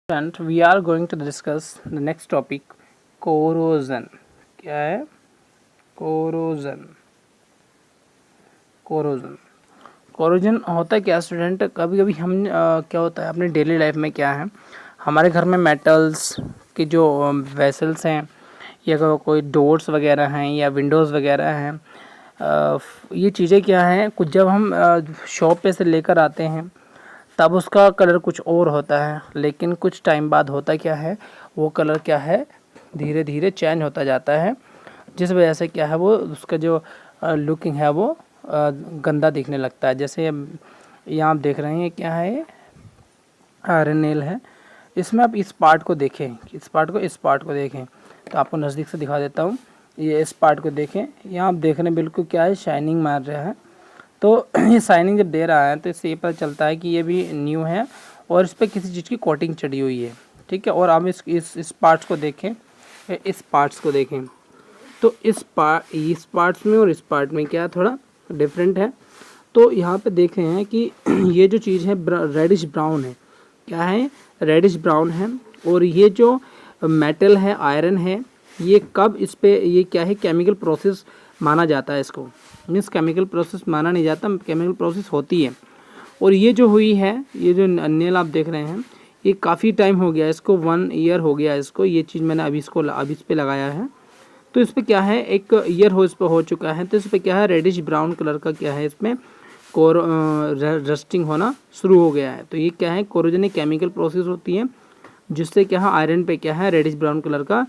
And we are going to discuss the next topic, corrosion. क्या है? corrosion. corrosion corrosion होता है क्या स्टूडेंट? कभी कभी हम क्या होता है अपने डेली लाइफ में, क्या है, हमारे घर में मेटल्स की जो वेसल्स हैं या कोई डोर्स वगैरह हैं या विंडोज़ वगैरह हैं, ये चीज़ें क्या हैं, कुछ जब हम शॉप पे से लेकर आते हैं तब उसका कलर कुछ और होता है, लेकिन कुछ टाइम बाद होता क्या है, वो कलर क्या है, धीरे धीरे चेंज होता जाता है, जिस वजह से क्या है, वो उसका जो लुकिंग है वो गंदा दिखने लगता है। जैसे यहाँ आप देख रहे हैं क्या है, आयरन नेल है। इसमें आप इस पार्ट को देखें, इस पार्ट को देखें तो आपको नज़दीक से दिखा देता हूँ। ये इस पार्ट को देखें, यहाँ आप देख रहे हैं बिल्कुल क्या है, शाइनिंग मार रहा है। तो ये शाइनिंग जब दे रहा है तो इससे ये पता चलता है कि ये भी न्यू है और इस पर किसी चीज़ की कोटिंग चढ़ी हुई है, ठीक है। और आप इस पार्ट्स को देखें, इस पार्ट्स को देखें तो इस पार्ट्स में और इस पार्ट में क्या थोड़ा डिफरेंट है। तो यहाँ पे देख रहे हैं कि ये जो चीज़ है रेडिश ब्राउन है, क्या है, रेडिश ब्राउन है। और ये जो मेटल है, आयरन है, ये कब इस पे ये क्या है, केमिकल प्रोसेस माना जाता है इसको, मीन्स केमिकल प्रोसेस माना नहीं जाता, केमिकल प्रोसेस होती है। और ये जो हुई है, ये जो नेल आप देख रहे हैं, ये काफ़ी टाइम हो गया, इसको 1 ईयर हो गया इसको, ये चीज़ मैंने अभी इस पे लगाया है। तो इस पर क्या है, 1 ईयर इस पर हो चुका है। तो इस पर क्या है, रेडिश ब्राउन कलर का क्या है, इसमें रस्टिंग होना शुरू हो गया है। तो ये क्या है, कोरोजन एक केमिकल प्रोसेस होती है जिससे क्या है, आयरन पे क्या है, रेडिश ब्राउन कलर का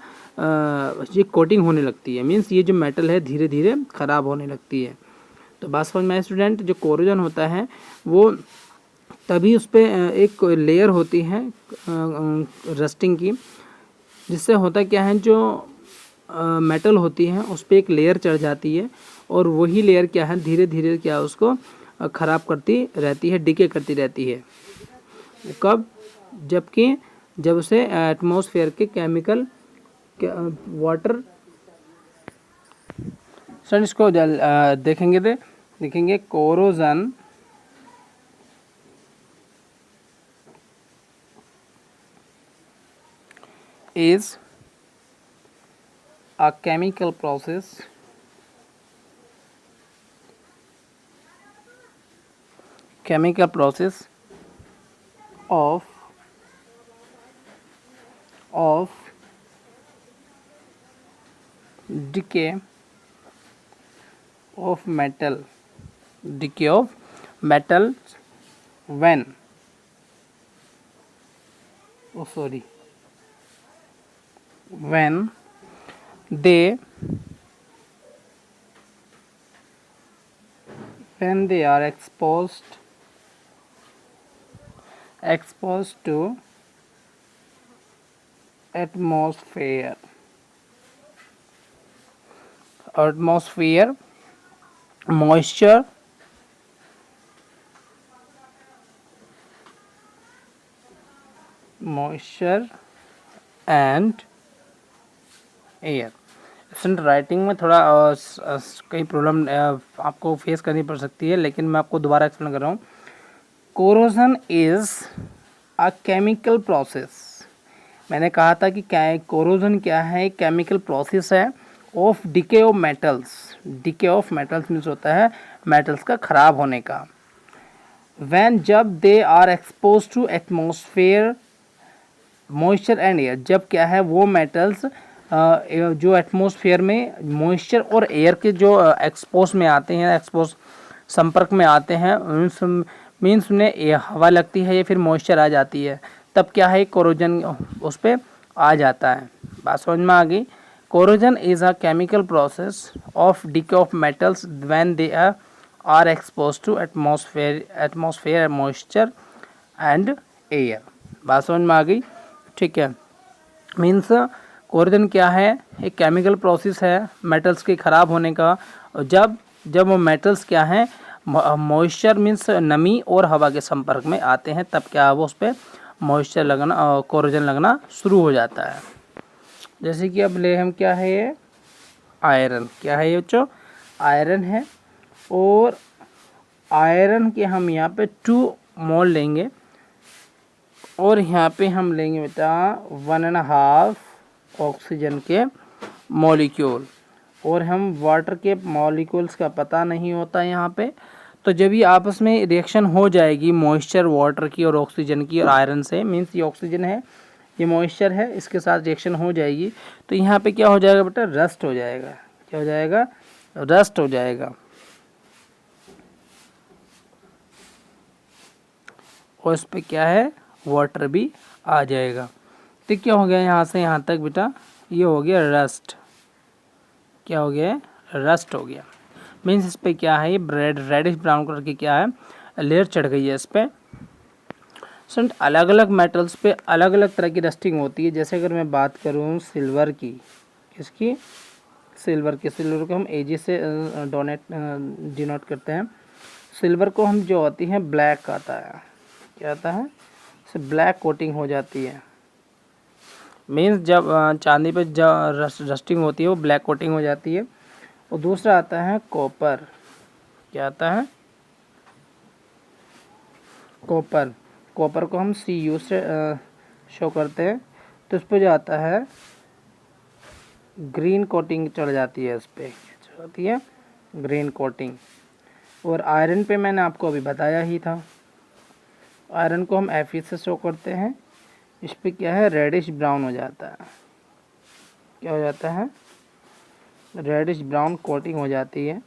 ये कोटिंग होने लगती है, मीन्स ये जो मेटल है धीरे धीरे ख़राब होने लगती है। तो बात समझ में आए स्टूडेंट? जो कोरोजन होता है वो तभी उस पर एक लेयर होती है रस्टिंग की, जिससे होता क्या है, जो मेटल होती है उस पर एक लेयर चढ़ जाती है और वही लेयर क्या है, धीरे धीरे क्या उसको ख़राब करती रहती है, डिके करती रहती है। कब? जब उसे एटमॉस्फेयर के केमिकल वाटर, सर इसको देखेंगे corrosion is a chemical process of decay of metal when when they are exposed to atmosphere moisture and air. Student writing में थोड़ा कई प्रॉब्लम आपको फेस करनी पड़ सकती है, लेकिन मैं आपको दोबारा एक्सप्लेन कर रहा हूँ। Corrosion is a chemical process, मैंने कहा था कि कोरोजन क्या है, एक केमिकल प्रोसेस है of decay of metals means होता है मेटल्स का ख़राब होने का। व्हेन जब they are expose to atmosphere moisture and air, जब क्या है वो मेटल्स जो एटमॉस्फेयर में मॉइस्चर और एयर के जो एक्सपोज में आते हैं, एक्सपोज संपर्क में आते हैं, मीन्स उन्हें हवा लगती है या फिर मॉइस्चर आ जाती है, तब क्या है, कोरोजन उस पर आ जाता है। बात समझ में आ गई? Corrosion is a chemical process of decay of metals when they are expose to atmosphere moisture and air. बात समझ में आ गई? ठीक है। मीन्स कोरोजन क्या है, एक केमिकल प्रोसेस है मेटल्स के ख़राब होने का। जब वो मेटल्स क्या हैं, मॉइस्चर मीन्स नमी और हवा के संपर्क में आते हैं, तब क्या वो उस पर मॉइस्चर लगना, कोरोजन लगना शुरू हो जाता है। जैसे कि अब ले हम क्या है, ये आयरन, क्या है ये बच्चों, आयरन है। और आयरन के हम यहाँ पे 2 मोल लेंगे और यहाँ पे हम लेंगे बेटा 1.5 ऑक्सीजन के मॉलिक्यूल, और हम वाटर के मॉलिक्यूल्स का पता नहीं होता यहाँ पे। तो जब ये आपस में रिएक्शन हो जाएगी मॉइस्चर वाटर की और ऑक्सीजन की और आयरन से, मीन्स ये ऑक्सीजन है ये मॉइस्चर है, इसके साथ रिएक्शन हो जाएगी तो यहाँ पे क्या हो जाएगा बेटा, रस्ट हो जाएगा। क्या हो जाएगा, रस्ट हो जाएगा। और इस पे क्या है, वाटर भी आ जाएगा। तो क्या हो गया यहाँ से यहाँ तक बेटा, ये हो गया रस्ट। क्या हो गया, रस्ट हो गया। मीन्स इस पे क्या है, ये रेडिश ब्राउन कलर की क्या है, लेयर चढ़ गई है इस पे। स्टूडेंट अलग अलग मेटल्स पे अलग अलग तरह की रस्टिंग होती है। जैसे अगर मैं बात करूँ सिल्वर की, किसकी, सिल्वर की, सिल्वर को हम एजी से डिनोट करते हैं। सिल्वर को हम जो होती है ब्लैक आता है, क्या आता है, से ब्लैक कोटिंग हो जाती है। मीन्स जब चांदी पे जब रस्टिंग होती है वो ब्लैक कोटिंग हो जाती है। और दूसरा आता है कॉपर, क्या आता है, कॉपर। कॉपर को हम Cu से शो करते हैं, तो इस पर जो आता है ग्रीन कोटिंग चढ़ जाती है, इस पर क्या होती है, ग्रीन कोटिंग। और आयरन पे मैंने आपको अभी बताया ही था, आयरन को हम Fe से शो करते हैं, इस पे क्या है, रेडिश ब्राउन हो जाता है। क्या हो जाता है, रेडिश ब्राउन कोटिंग हो जाती है।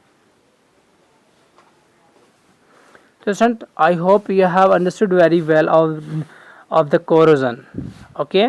So student, I hope you have understood very well of the corrosion. Okay.